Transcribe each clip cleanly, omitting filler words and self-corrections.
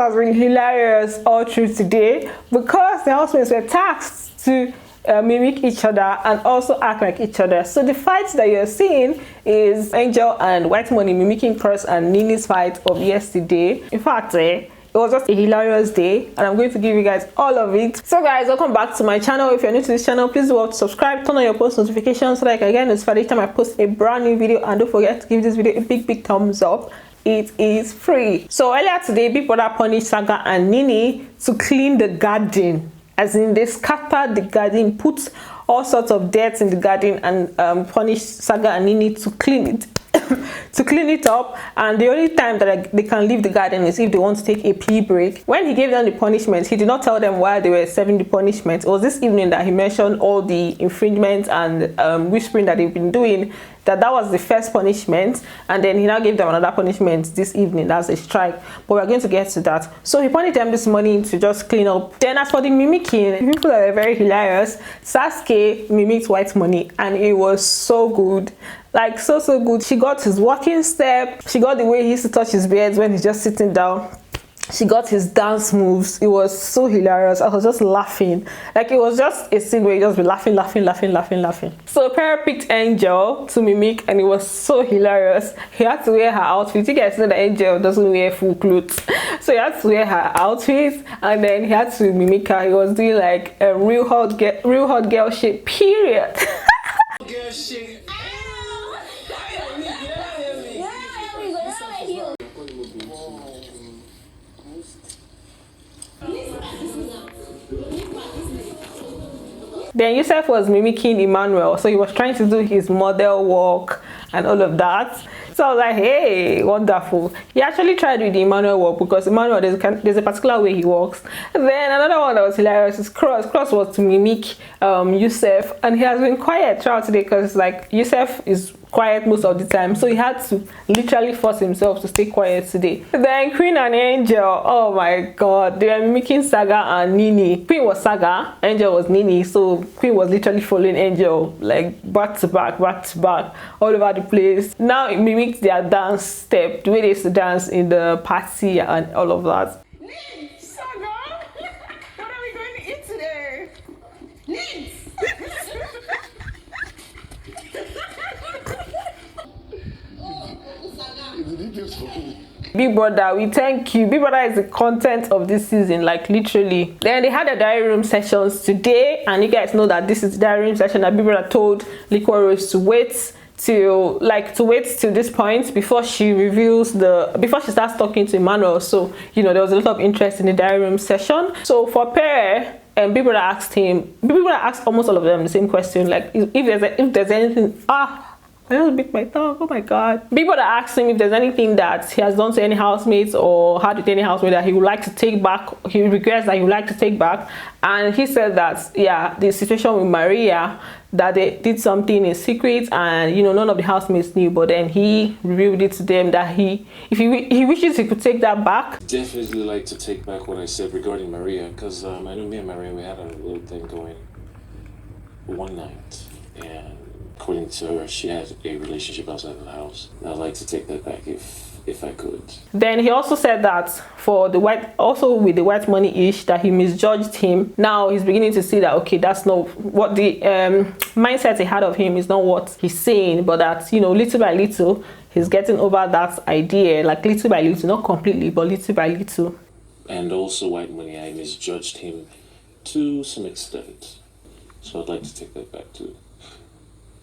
has been hilarious all through today because the housemates were tasked to mimic each other and also act like each other. So the fight that you're seeing is Angel and White Money mimicking Cross and Nini's fight of yesterday. In fact, it was just a hilarious day and I'm going to give you guys all of it. So guys, welcome back to my channel. If you're new to this channel, please do subscribe, turn on your post notifications so that I can get notified each time I post a brand new video, and don't forget to give this video a big thumbs up. It is free. So earlier today, Big Brother punished Saga and Nini to clean the garden. As in, they scattered the garden, put all sorts of dirt in the garden, and punished Saga and Nini to clean it. To clean it up. And the only time that they can leave the garden is if they want to take a pee break. When he gave them the punishment, he did not tell them why they were serving the punishment. It was this evening that he mentioned all the infringements and whispering that they've been doing, that was the first punishment, and then he now gave them another punishment this evening. That's a strike, but we're going to get to that. So he punished them this morning to just clean up. Then as for the mimicking, people that were very hilarious, Sasuke mimicked White Money and it was so good, like so good. She got his walking step, she got the way he used to touch his beard when he's just sitting down, she got his dance moves. It was so hilarious. I was just laughing. Like, it was just a scene where you just be laughing. So Perry picked Angel to mimic and it was so hilarious. He had to wear her outfit. You guys know that Angel doesn't wear full clothes, so he had to wear her outfit and then he had to mimic her. He was doing like a real hot girl shit, period. Girl shit. Then Yusuf was mimicking Emmanuel, so he was trying to do his model walk and all of that. So I was like, hey, wonderful. He actually tried with the Emmanuel walk because Emmanuel, there's a particular way he walks. And then another one that was hilarious is Cross. Cross was to mimic Yusuf, and he has been quiet throughout today because like Yusuf is quiet most of the time, so he had to literally force himself to stay quiet today. Then Queen and Angel, oh my god, they were mimicking Saga and Nini. Queen was Saga, Angel was Nini, so Queen was literally following Angel like back to back all over the place. Now it mimicked their dance step, the way they used to dance in the party and all of that. Saga, what are we going to eat today? Nins. Big Brother, we thank you. Big Brother is the content of this season, like literally. Then they had a diary room sessions today, and you guys know that this is the diary room session that Big Brother told Emmarose to wait till this point before she starts talking to Emmanuel. So you know there was a lot of interest in the diary room session. So for Perry, and Big Brother asked almost all of them the same question, like if there's anything. I just bit my tongue, oh my god. Big Brother asked him if there's anything that he has done to any housemates or had with any housemate that he would like to take back, he regrets that he would like to take back. And he said that, yeah, the situation with Maria, that they did something in secret and, you know, none of the housemates knew, but then he revealed it to them that he wishes he could take that back. Definitely like to take back what I said regarding Maria, because I know me and Maria, we had a little thing going one night, and according to her, she had a relationship outside of the house. And I'd like to take that back if I could. Then he also said that for the with the White Money ish, that he misjudged him. Now he's beginning to see that, okay, that's not what the mindset he had of him is not what he's saying, but that, you know, little by little he's getting over that idea, like little by little, not completely, but little by little. And also White Money, I misjudged him to some extent, so I'd like to take that back too,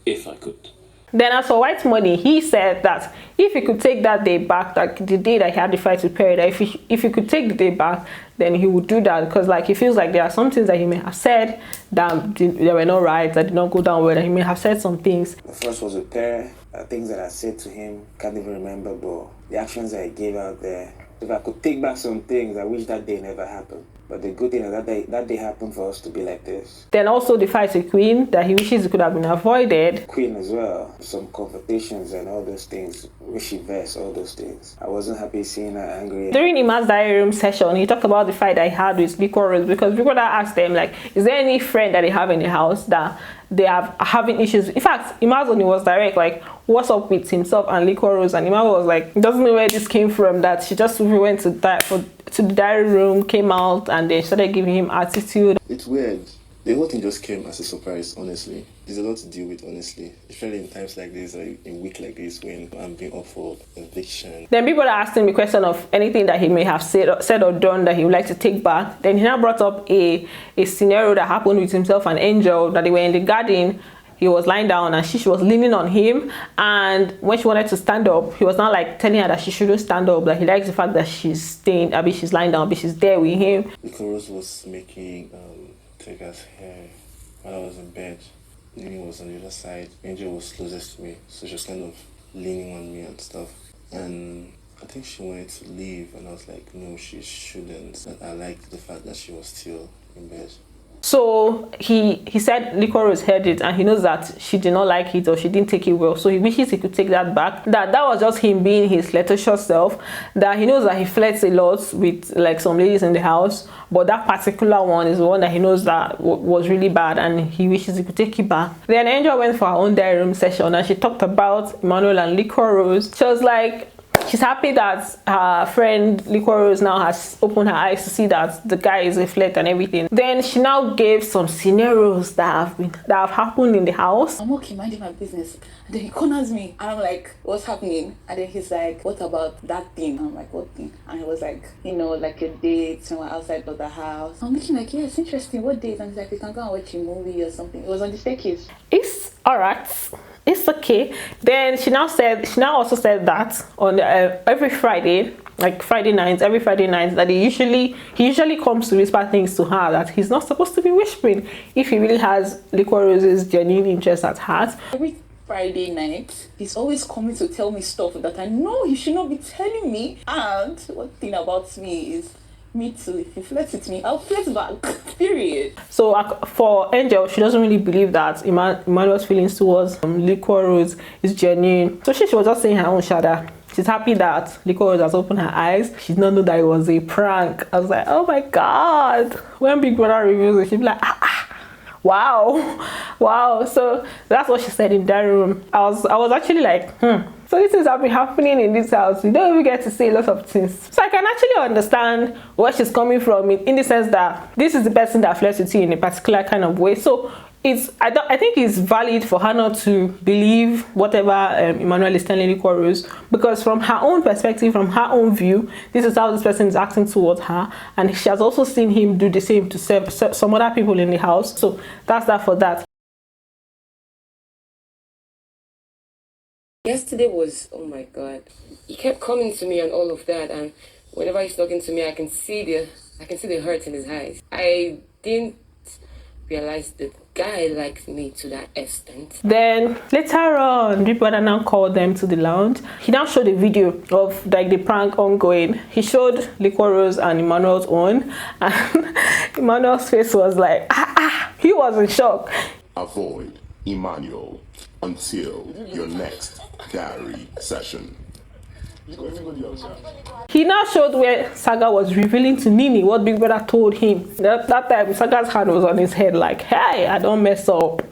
if I could. Then as for White Money, he said that if he could take that day back, like the day that he had the fight with Perry, that if he could take the day back, then he would do that, because like he feels like there are some things that he may have said that they were not right, that did not go down well, that he may have said some things. The first was with Perry, things that I said to him, can't even remember, but the actions that I gave out there, if I could take back some things, I wish that day never happened. But the good thing is that day happened for us to be like this. Then also the fight with Queen, that he wishes it could have been avoided. Queen as well, some confrontations and all those things, wishy-verse, all those things. I wasn't happy seeing her angry. During Ima's diary room session, he talked about the fight that he had with Emmarose, because people that asked them, like, is there any friend that they have in the house that they are having issues? In fact, Ima's only was direct, like, what's up with himself and Emmarose, and Emma was like, doesn't know where this came from, that she just went to die for to the diary room, came out, and they started giving him attitude. It's weird. The whole thing just came as a surprise, honestly. There's a lot to deal with, honestly. Especially in times like this, like a week like this, when I'm being up for eviction. Then people are asking me question of anything that he may have said or done that he would like to take back. Then he now brought up a scenario that happened with himself and Angel, that they were in the garden. He was lying down and she was leaning on him, and when she wanted to stand up, he was not like telling her that she shouldn't stand up, that he likes the fact that she's staying, I mean she's lying down, but she's there with him. Emmarose was making Tega's hair while I was in bed. Nini was on the other side. Angel was closest to me, so she was kind of leaning on me and stuff. And I think she wanted to leave, and I was like, no, she shouldn't. And I liked the fact that she was still in bed. So he said Emmarose heard it, and he knows that she did not like it or she didn't take it well, so he wishes he could take that back. That was just him being his flirtatious self, that he knows that he flirts a lot with like some ladies in the house, but that particular one is the one that he knows that was really bad, and he wishes he could take it back. Then Angel went for her own diary room session, and she talked about Emmanuel and Emmarose. She was like, she's happy that her friend Emmarose now has opened her eyes to see that the guy is a flirt and everything. Then she now gave some scenarios that have happened in the house. I'm okay, minding my business. And then he corners me, and I'm like, what's happening? And then he's like, what about that thing? I'm like, what thing? And he was like, you know, like a date somewhere outside of the house. I'm looking like, yeah, it's interesting. What date? And he's like, we can go and watch a movie or something. It was on the staircase. It's alright. It's okay. Then she now also said that on every Friday, like every Friday night, that he usually comes to whisper things to her that he's not supposed to be whispering if he really has Emmarose's genuine interest at heart. Every Friday night, he's always coming to tell me stuff that I know he should not be telling me. And one thing about me is, me too, if he flirts with me, I'll flirt back, period. So for Angel, she doesn't really believe that Emmanuel's feelings towards Emmarose is genuine. So she was just saying her own shada. She's happy that Emmarose has opened her eyes. She did not know that it was a prank. I was like, oh my god. When Big Brother reveals it, she'll be like, wow. So that's what she said in that room. I was actually like, so these things have been happening in this house. We don't even get to see a lot of things. So I can actually understand where she's coming from in the sense that this is the person that flirts with you in a particular kind of way. So I think it's valid for her not to believe whatever Emmanuel is telling Emmarose, because from her own perspective, from her own view, this is how this person is acting towards her, and she has also seen him do the same to some other people in the house. So that's that for that. Yesterday was, oh my god, he kept coming to me and all of that, and whenever he's talking to me, I can see the hurt in his eyes. I didn't realize the guy liked me to that extent. Then later on, Big Brother now called them to the lounge. He now showed a video of like the prank ongoing. He showed Emmarose and Emmanuel's own, and Emmanuel's face was like, he was in shock. Avoid Emmanuel until your next diary session. He now showed where Saga was revealing to Nini what Big Brother told him. That time, Saga's hand was on his head like, hey, I don't mess up.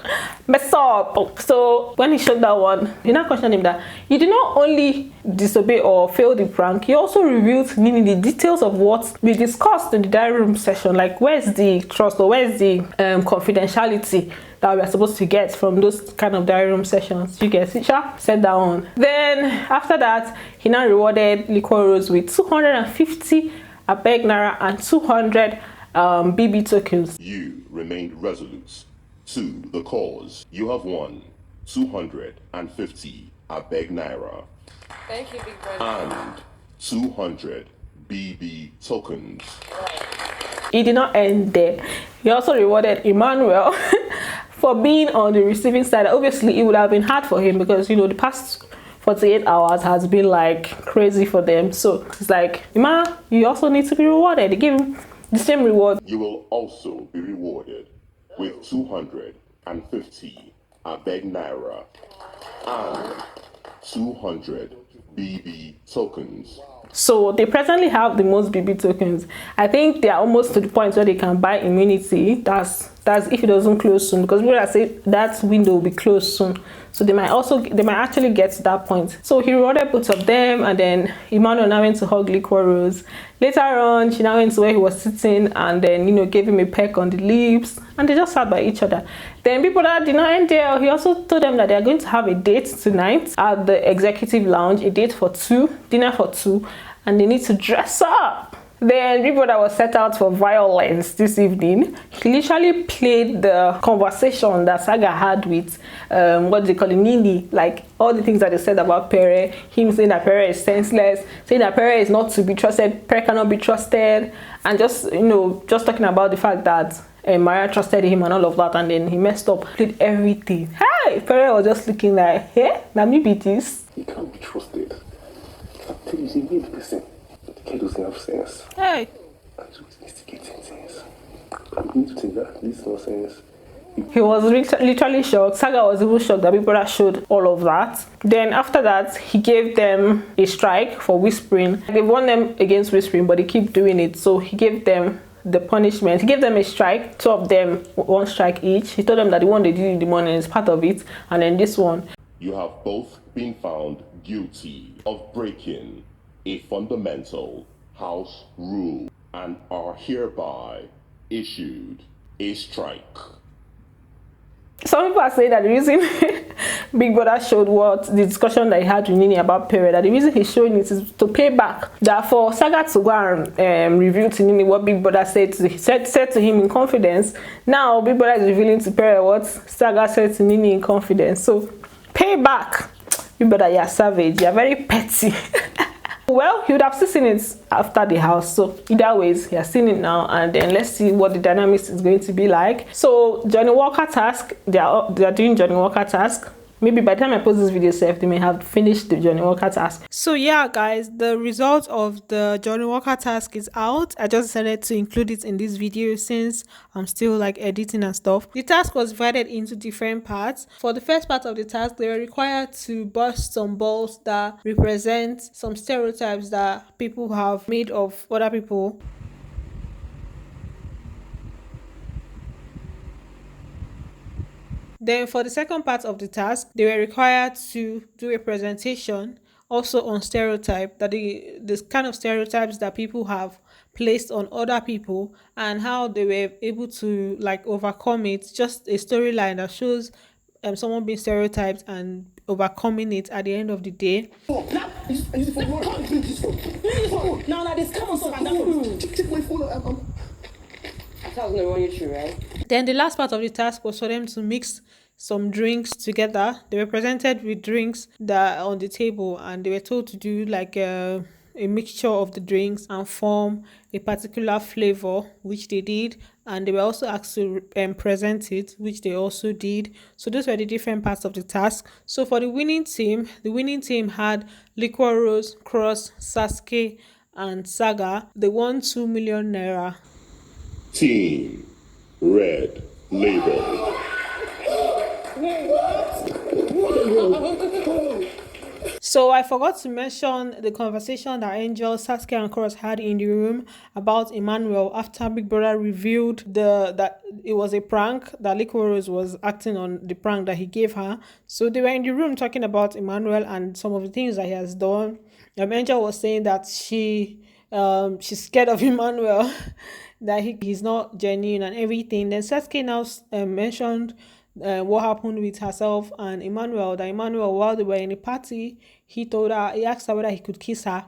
So when he showed that one, he now questioned him that you did not only disobey or fail the prank, he also revealed to Nini the details of what we discussed in the diary room session. Like, where's the trust or where's the confidentiality that we are supposed to get from those kind of diary room sessions? You get it, said that one. Then after that, he now rewarded Emmarose with 250 Abeg Naira and 200 BB tokens. You remained resolute to the cause. You have won 250 Abeg Naira. Thank you, Big Brother. And 200 BB tokens. He did not end there. He also rewarded Emmanuel for being on the receiving side. Obviously, it would have been hard for him because, you know, the past 48 hours has been like crazy for them. So it's like, Emma, you also need to be rewarded. They give him the same reward. You will also be rewarded with 250 Abeg Naira and 200 BB tokens. So they presently have the most BB tokens. I think they are almost to the point where they can buy immunity. That's That's if it doesn't close soon, because people say that window will be closed soon. So they might actually get to that point. So he rewarded both of them, and then Emmanuel now went to hug Rose. Later on, she now went to where he was sitting and then, you know, gave him a peck on the lips, and they just sat by each other. Then people that did not end there, he also told them that they are going to have a date tonight at the executive lounge, a date for two, dinner for two, and they need to dress up. Then Big Brother was set out for violence this evening. He literally played the conversation that Saga had with what they call Nini, like all the things that they said about Pere, him saying that Pere is senseless, saying that Pere is not to be trusted, Pere cannot be trusted, and just, you know, just talking about the fact that Maria trusted him and all of that, and then he messed up, did everything. Hey, Pere was just looking like, hey, let me beat this. He can't be trusted. I tell you, he's a weird person. He doesn't have sense. Hey. And so he's instigating sense. You need to take that. This nonsense. He was literally shocked. Saga was even shocked that Big Brother showed all of that. Then after that, he gave them a strike for whispering. They won them against whispering, but they keep doing it. So he gave them the punishment. He gave them a strike, 2 of them, 1 strike each. He told them that the one they did in the morning is part of it, and then this one. You have both been found guilty of breaking a fundamental house rule and are hereby issued a strike. Some people are saying that the reason Big Brother showed what the discussion that he had with Nini about Pere, that the reason he's showing it is to pay back. That for Saga to go and reveal to Nini what Big Brother said to him in confidence. Now Big Brother is revealing to Pere what Saga said to Nini in confidence. So pay back. Big Brother, you're savage. You're very petty. Well, he would have seen it after the house, so either ways he has seen it now, and then let's see what the dynamics is going to be like. So Johnny Walker task, they are doing Johnny Walker task. Maybe by the time I post this video, they may have finished the Johnny Walker task. So yeah, guys, the result of the Johnny Walker task is out. I just decided to include it in this video since I'm still like editing and stuff. The task was divided into different parts. For the first part of the task, they were required to burst some balls that represent some stereotypes that people have made of other people. Then for the second part of the task, they were required to do a presentation also on stereotype, that this kind of stereotypes that people have placed on other people and how they were able to like overcome it. Just a storyline that shows someone being stereotyped and overcoming it at the end of the day. Then the last part of the task was for them to mix some drinks together. They were presented with drinks that are on the table, and they were told to do like a mixture of the drinks and form a particular flavor, which they did, and they were also asked to present it, which they also did. So those were the different parts of the task. So for the winning team had Rose, Cross, Sasuke, and Saga. They won 2 million naira. Team Red Label. So I forgot to mention the conversation that Angel, Sasuke, and Cross had in the room about Emmanuel after Big Brother revealed that it was a prank, that Rose was acting on the prank that he gave her. So they were in the room talking about Emmanuel and some of the things that he has done. Angel was saying that she's scared of Emmanuel, that he's not genuine and everything. Then Sasuke now mentioned what happened with herself and Emmanuel, that Emmanuel, while they were in a party, he asked her whether he could kiss her.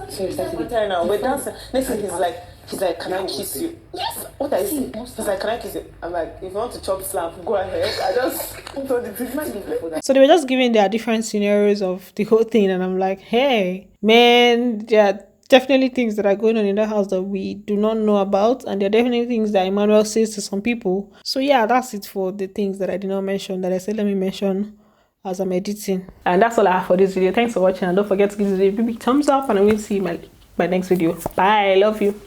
So he's like, now we're dancing. Next thing he's like, can I kiss you? Yes. What are you saying? He's like, can I kiss you? I'm like, if you want to chop slap, go ahead. I just thought it. So they were just giving their different scenarios of the whole thing, and I'm like, hey, man, yeah. Definitely things that are going on in the house that we do not know about, and there are definitely things that Emmanuel says to some people. So yeah, that's it for the things that I did not mention that I said let me mention as I'm editing. And that's all I have for this video. Thanks for watching, and don't forget to give this video a big thumbs up, and I will see you in my next video. Bye. I love you.